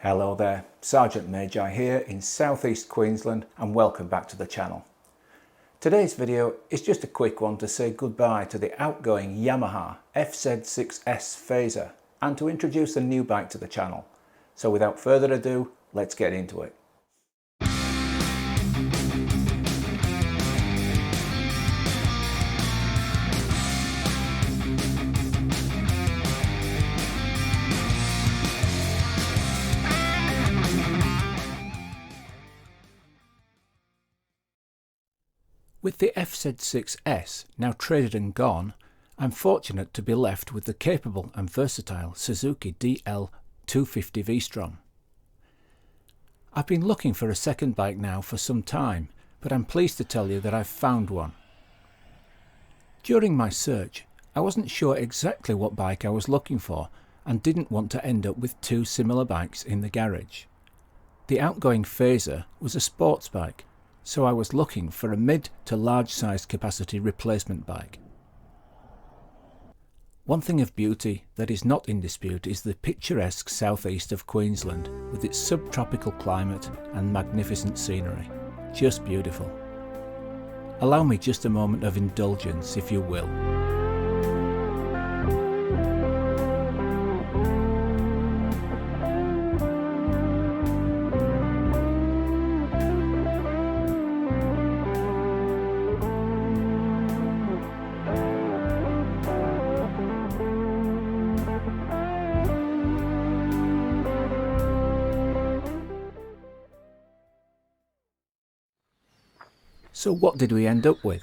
Hello there, Sergeant Magi here in southeast Queensland and welcome back to the channel. Today's video is just a quick one to say goodbye to the outgoing Yamaha FZ6-S phaser and to introduce a new bike to the channel. So without further ado, let's get into it. With the FZ6-S now traded and gone, I'm fortunate to be left with the capable and versatile Suzuki DL250 V-Strom. I've been looking for a second bike now for some time, but I'm pleased to tell you that I've found one. During my search, I wasn't sure exactly what bike I was looking for and didn't want to end up with two similar bikes in the garage. The outgoing phaser was a sports bike, so I was looking for a mid to large size capacity replacement bike. One thing of beauty that is not in dispute is the picturesque southeast of Queensland with its subtropical climate and magnificent scenery. Just beautiful. Allow me just a moment of indulgence, if you will. So what did we end up with?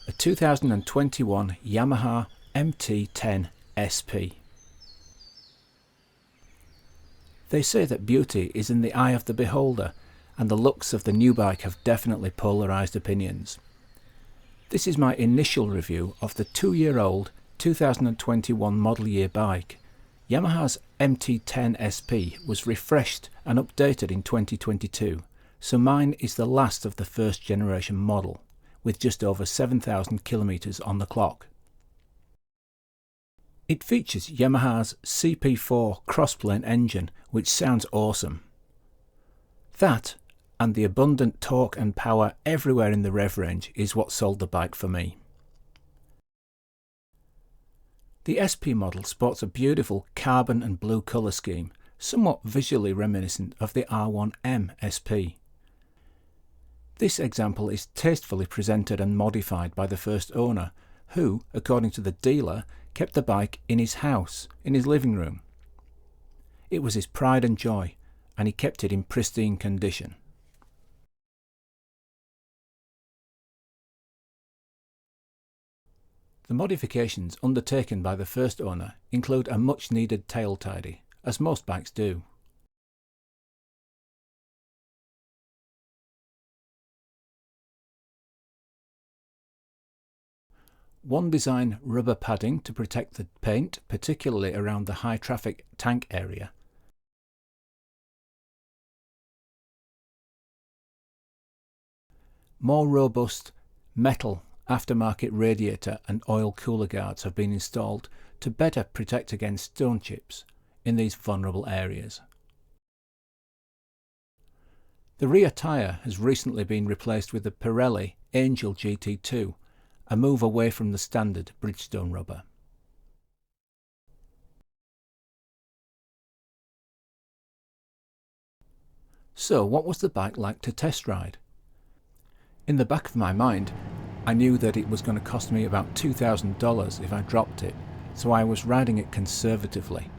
A 2021 Yamaha MT10-SP. They say that beauty is in the eye of the beholder, and the looks of the new bike have definitely polarised opinions. This is my initial review of the 2-year-old 2021 model year bike. Yamaha's MT10-SP was refreshed and updated in 2022. So mine is the last of the first generation model, with just over 7,000 kilometres on the clock. It features Yamaha's CP4 crossplane engine, which sounds awesome. That, and the abundant torque and power everywhere in the rev range, is what sold the bike for me. The SP model sports a beautiful carbon and blue colour scheme, somewhat visually reminiscent of the R1M SP. This example is tastefully presented and modified by the first owner, who, according to the dealer, kept the bike in his house, in his living room. It was his pride and joy, and he kept it in pristine condition. The modifications undertaken by the first owner include a much needed tail tidy, as most bikes do. One design rubber padding to protect the paint, particularly around the high traffic tank area. More robust metal aftermarket radiator and oil cooler guards have been installed to better protect against stone chips in these vulnerable areas. The rear tyre has recently been replaced with the Pirelli Angel GT2, a move away from the standard Bridgestone rubber. So what was the bike like to test ride? In the back of my mind, I knew that it was going to cost me about $2,000 if I dropped it, so I was riding it conservatively.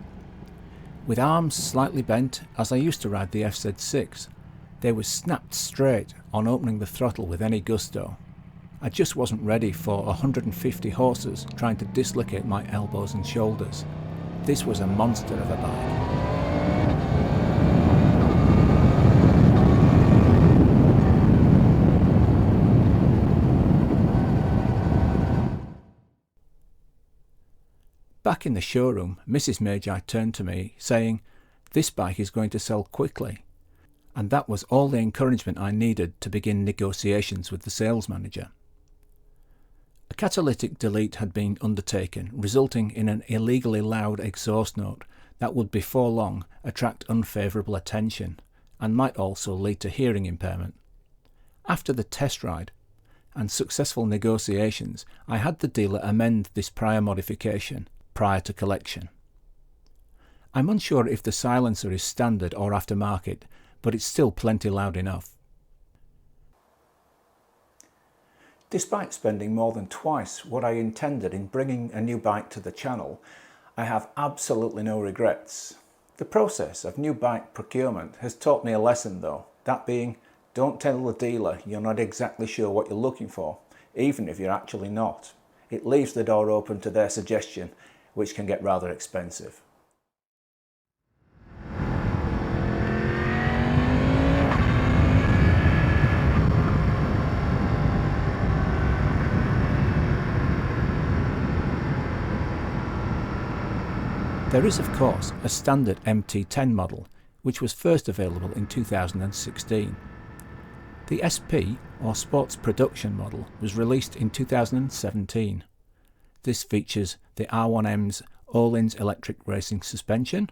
With arms slightly bent, as I used to ride the FZ6, they were snapped straight on opening the throttle with any gusto. I just wasn't ready for 150 horses trying to dislocate my elbows and shoulders. This was a monster of a bike. Back in the showroom, Mrs. Magi turned to me saying, "This bike is going to sell quickly." And that was all the encouragement I needed to begin negotiations with the sales manager. A catalytic delete had been undertaken, resulting in an illegally loud exhaust note that would before long attract unfavourable attention and might also lead to hearing impairment. After the test ride and successful negotiations, I had the dealer amend this prior modification prior to collection. I'm unsure if the silencer is standard or aftermarket, but it's still plenty loud enough. Despite spending more than twice what I intended in bringing a new bike to the channel, I have absolutely no regrets. The process of new bike procurement has taught me a lesson though, that being, don't tell the dealer you're not exactly sure what you're looking for, even if you're actually not. It leaves the door open to their suggestion, which can get rather expensive. There is of course a standard MT10 model, which was first available in 2016. The SP, or Sports Production model, was released in 2017. This features the R1M's Öhlins electric racing suspension,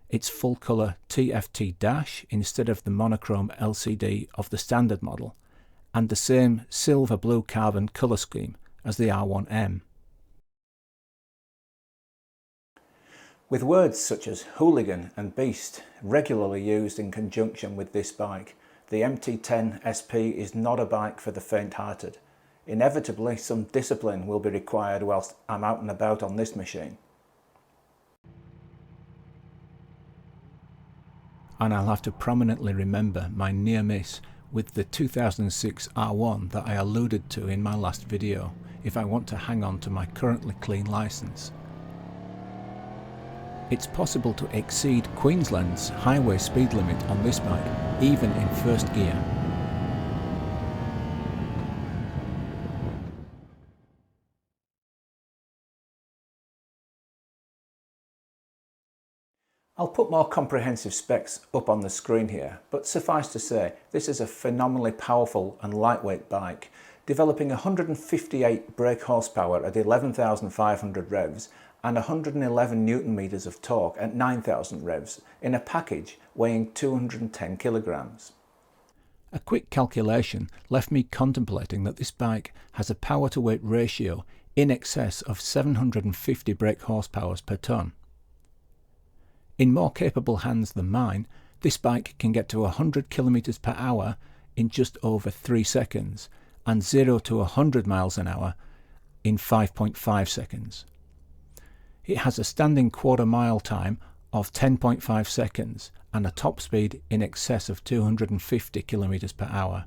its full colour TFT dash instead of the monochrome LCD of the standard model, and the same silver blue carbon colour scheme as the R1M. With words such as hooligan and beast regularly used in conjunction with this bike, the MT10-SP is not a bike for the faint-hearted. Inevitably, some discipline will be required whilst I'm out and about on this machine. And I'll have to prominently remember my near miss with the 2006 R1 that I alluded to in my last video, if I want to hang on to my currently clean licence. It's possible to exceed Queensland's highway speed limit on this bike, even in first gear. I'll put more comprehensive specs up on the screen here, but suffice to say, this is a phenomenally powerful and lightweight bike, developing 158 brake horsepower at 11,500 revs and 111 newton meters of torque at 9,000 revs in a package weighing 210 kilograms. A quick calculation left me contemplating that this bike has a power to weight ratio in excess of 750 brake horsepower per tonne. In more capable hands than mine, this bike can get to 100 kilometers per hour in just over 3 seconds and 0 to 100 miles an hour in 5.5 seconds. It has a standing quarter mile time of 10.5 seconds and a top speed in excess of 250 kilometers per hour.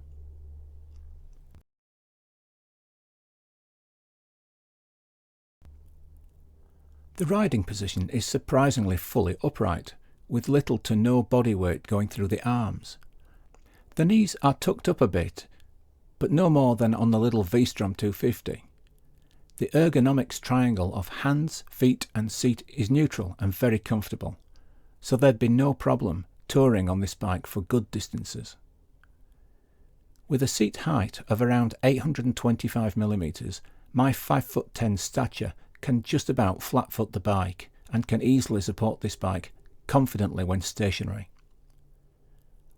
The riding position is surprisingly fully upright, with little to no body weight going through the arms. The knees are tucked up a bit, but no more than on the little V-Strom 250. The ergonomics triangle of hands, feet and seat is neutral and very comfortable, so there'd be no problem touring on this bike for good distances. With a seat height of around 825mm, my 5'10" stature can just about flat-foot the bike and can easily support this bike confidently when stationary.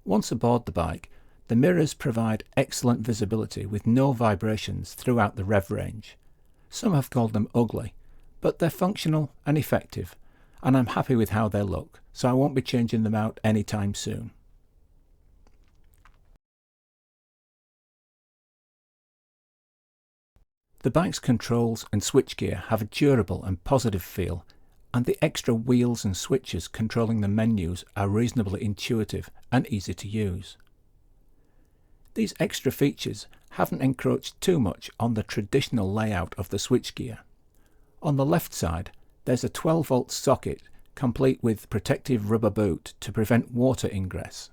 Once aboard the bike, the mirrors provide excellent visibility with no vibrations throughout the rev range. Some have called them ugly, but they're functional and effective, and I'm happy with how they look, so I won't be changing them out anytime soon. The bike's controls and switchgear have a durable and positive feel, and the extra wheels and switches controlling the menus are reasonably intuitive and easy to use. These extra features haven't encroached too much on the traditional layout of the switchgear. On the left side, there's a 12-volt socket complete with protective rubber boot to prevent water ingress.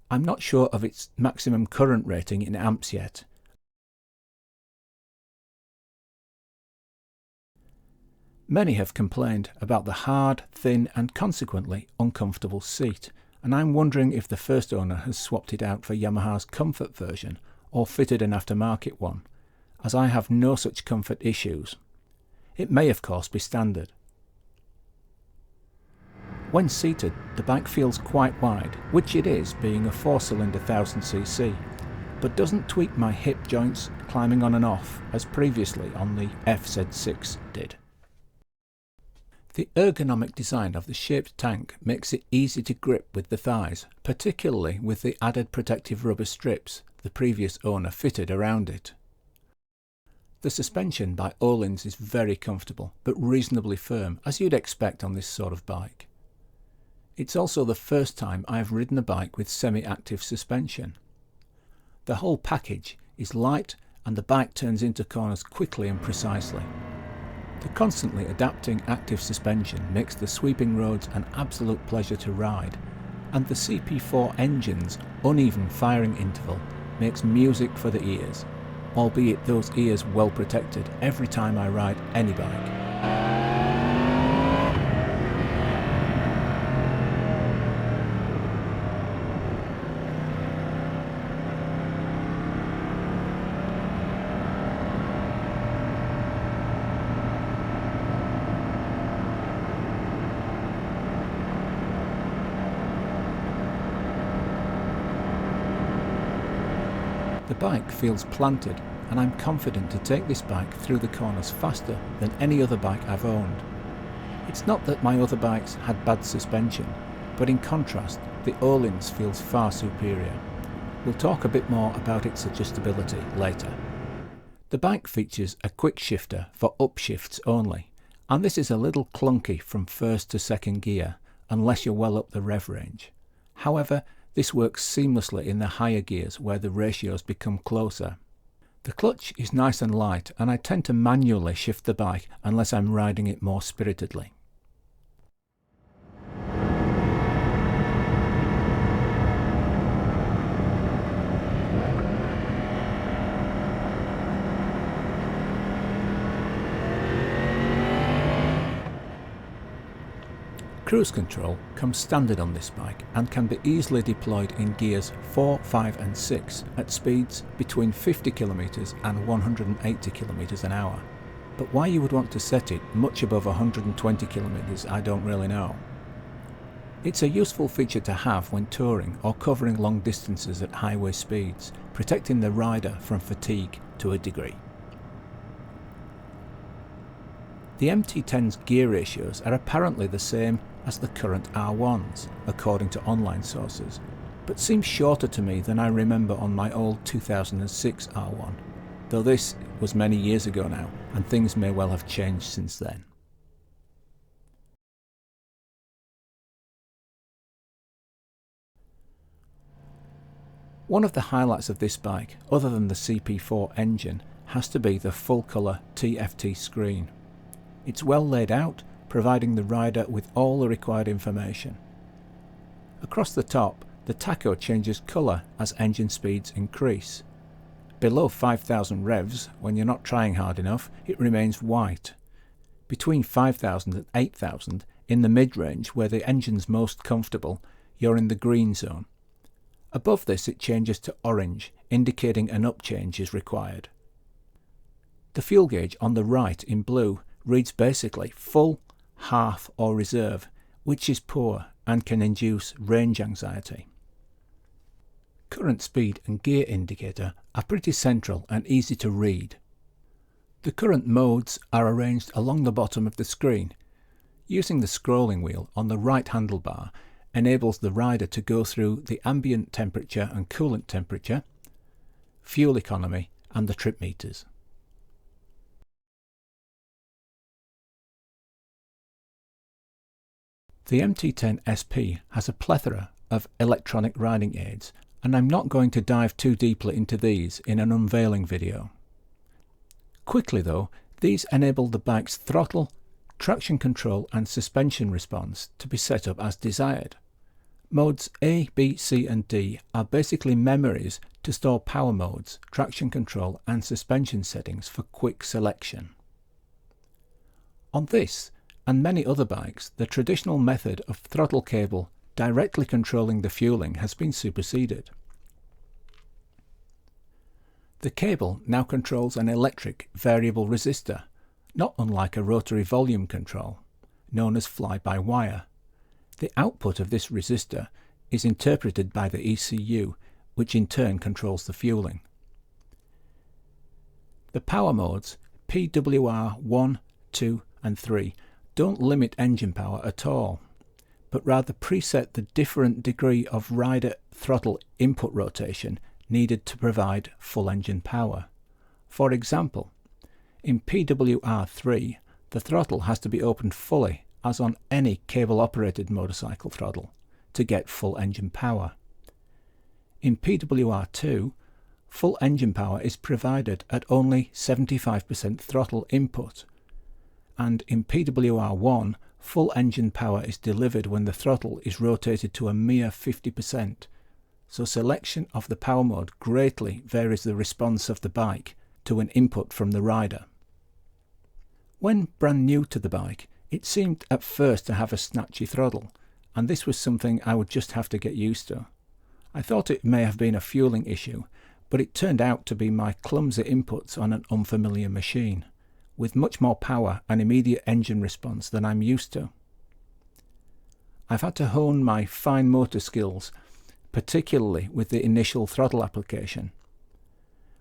I'm not sure of its maximum current rating in amps yet. Many have complained about the hard, thin and consequently uncomfortable seat, and I'm wondering if the first owner has swapped it out for Yamaha's comfort version or fitted an aftermarket one, as I have no such comfort issues. It may of course be standard. When seated, the bike feels quite wide, which it is being a 4-cylinder 1000cc, but doesn't tweak my hip joints climbing on and off as previously on the FZ6 did. The ergonomic design of the shaped tank makes it easy to grip with the thighs, particularly with the added protective rubber strips the previous owner fitted around it. The suspension by Öhlins is very comfortable, but reasonably firm, as you'd expect on this sort of bike. It's also the first time I have ridden a bike with semi-active suspension. The whole package is light and the bike turns into corners quickly and precisely. The constantly adapting active suspension makes the sweeping roads an absolute pleasure to ride, and the CP4 engine's uneven firing interval makes music for the ears, albeit those ears well protected every time I ride any bike. The bike feels planted, and I'm confident to take this bike through the corners faster than any other bike I've owned. It's not that my other bikes had bad suspension, but in contrast, the Öhlins feels far superior. We'll talk a bit more about its adjustability later. The bike features a quick shifter for upshifts only, and this is a little clunky from first to second gear, unless you're well up the rev range. However, this works seamlessly in the higher gears where the ratios become closer. The clutch is nice and light, and I tend to manually shift the bike unless I'm riding it more spiritedly. Cruise control comes standard on this bike and can be easily deployed in gears 4, 5 and 6 at speeds between 50 km and 180 km an hour. But why you would want to set it much above 120 km I don't really know. It's a useful feature to have when touring or covering long distances at highway speeds, protecting the rider from fatigue to a degree. The MT10's gear ratios are apparently the same as the current R1s, according to online sources, but seem shorter to me than I remember on my old 2006 R1, though this was many years ago now, and things may well have changed since then. One of the highlights of this bike, other than the CP4 engine, has to be the full-colour TFT screen. It's well laid out, providing the rider with all the required information. Across the top, the tacho changes colour as engine speeds increase. Below 5,000 revs, when you're not trying hard enough, it remains white. Between 5,000 and 8,000, in the mid-range where the engine's most comfortable, you're in the green zone. Above this it changes to orange, indicating an upchange is required. The fuel gauge on the right in blue reads basically full, half or reserve, which is poor and can induce range anxiety. Current speed and gear indicator are pretty central and easy to read. The current modes are arranged along the bottom of the screen. Using the scrolling wheel on the right handlebar enables the rider to go through the ambient temperature and coolant temperature, fuel economy and the trip meters. The MT10-SP has a plethora of electronic riding aids, and I'm not going to dive too deeply into these in an unveiling video. Quickly though, these enable the bike's throttle, traction control and suspension response to be set up as desired. Modes A, B, C and D are basically memories to store power modes, traction control and suspension settings for quick selection. On this and many other bikes, the traditional method of throttle cable directly controlling the fueling has been superseded. The cable now controls an electric variable resistor, not unlike a rotary volume control, known as fly-by-wire. The output of this resistor is interpreted by the ECU, which in turn controls the fueling. The power modes PWR 1, 2 and 3 don't limit engine power at all, but rather preset the different degree of rider throttle input rotation needed to provide full engine power. For example, in PWR 3 the throttle has to be opened fully, as on any cable-operated motorcycle throttle, to get full engine power. In PWR 2, full engine power is provided at only 75% throttle input, and in PWR 1, full engine power is delivered when the throttle is rotated to a mere 50%, so selection of the power mode greatly varies the response of the bike to an input from the rider. When brand new to the bike, it seemed at first to have a snatchy throttle, and this was something I would just have to get used to. I thought it may have been a fueling issue, but it turned out to be my clumsy inputs on an unfamiliar machine, with much more power and immediate engine response than I'm used to. I've had to hone my fine motor skills, particularly with the initial throttle application.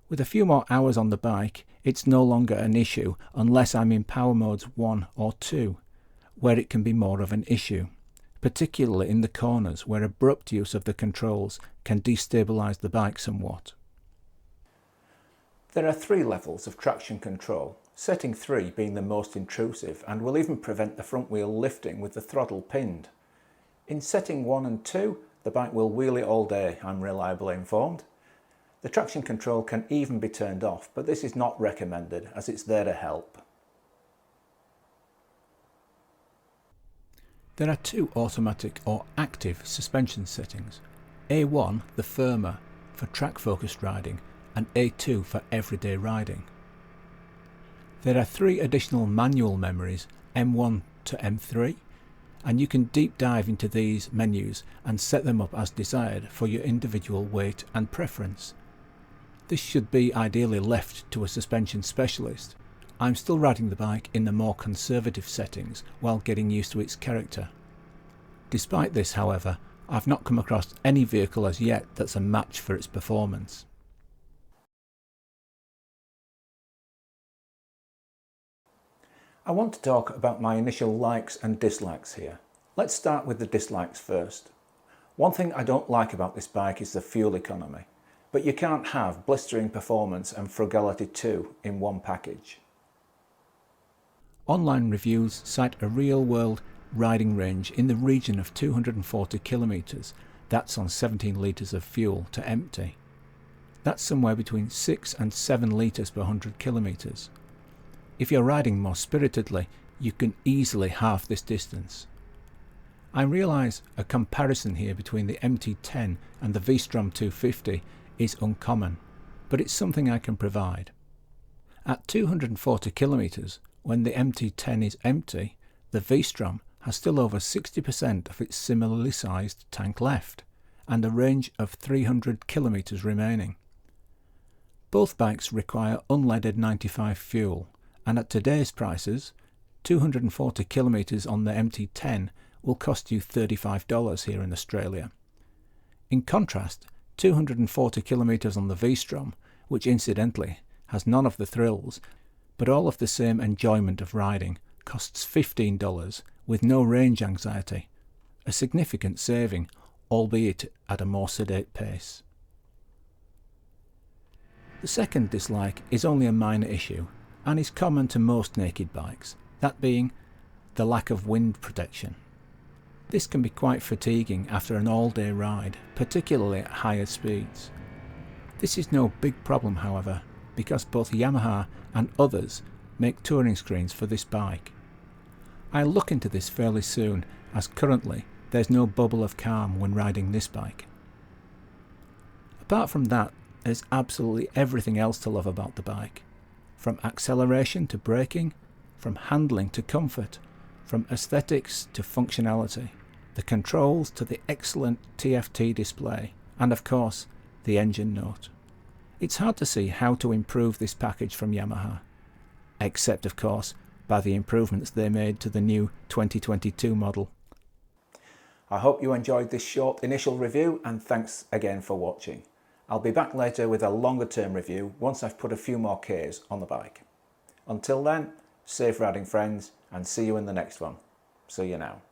With a few more hours on the bike, it's no longer an issue unless I'm in power modes 1 or 2, where it can be more of an issue, particularly in the corners where abrupt use of the controls can destabilise the bike somewhat. There are 3 levels of traction control, setting 3 being the most intrusive and will even prevent the front wheel lifting with the throttle pinned. In setting 1 and 2, the bike will wheelie all day, I'm reliably informed. The traction control can even be turned off, but this is not recommended as it's there to help. There are 2 automatic or active suspension settings. A1, the firmer, for track focused riding, and A2 for everyday riding. There are 3 additional manual memories, M1 to M3, and you can deep dive into these menus and set them up as desired for your individual weight and preference. This should be ideally left to a suspension specialist. I'm still riding the bike in the more conservative settings while getting used to its character. Despite this, however, I've not come across any vehicle as yet that's a match for its performance. I want to talk about my initial likes and dislikes here. Let's start with the dislikes first. One thing I don't like about this bike is the fuel economy, but you can't have blistering performance and frugality too in one package. Online reviews cite a real-world riding range in the region of 240 kilometres, that's on 17 litres of fuel to empty. That's somewhere between 6 and 7 litres per 100 kilometres. If you're riding more spiritedly, you can easily halve this distance. I realise a comparison here between the MT10 and the V-Strom 250 is uncommon, but it's something I can provide. At 240 kilometres, when the MT10 is empty, the V-Strom has still over 60% of its similarly sized tank left, and a range of 300 kilometres remaining. Both bikes require unleaded 95 fuel, and at today's prices, 240 kilometres on the MT10 will cost you $35 here in Australia. In contrast, 240 kilometres on the V-Strom, which incidentally has none of the thrills, but all of the same enjoyment of riding, costs $15 with no range anxiety, a significant saving, albeit at a more sedate pace. The second dislike is only a minor issue, and is common to most naked bikes, that being the lack of wind protection. This can be quite fatiguing after an all-day ride, particularly at higher speeds. This is no big problem, however, because both Yamaha and others make touring screens for this bike. I'll look into this fairly soon, as currently there's no bubble of calm when riding this bike. Apart from that, there's absolutely everything else to love about the bike. From acceleration to braking, from handling to comfort, from aesthetics to functionality, the controls to the excellent TFT display, and of course, the engine note. It's hard to see how to improve this package from Yamaha, except of course by the improvements they made to the new 2022 model. I hope you enjoyed this short initial review, and thanks again for watching. I'll be back later with a longer term review once I've put a few more Ks on the bike. Until then, safe riding friends, and see you in the next one. See you now.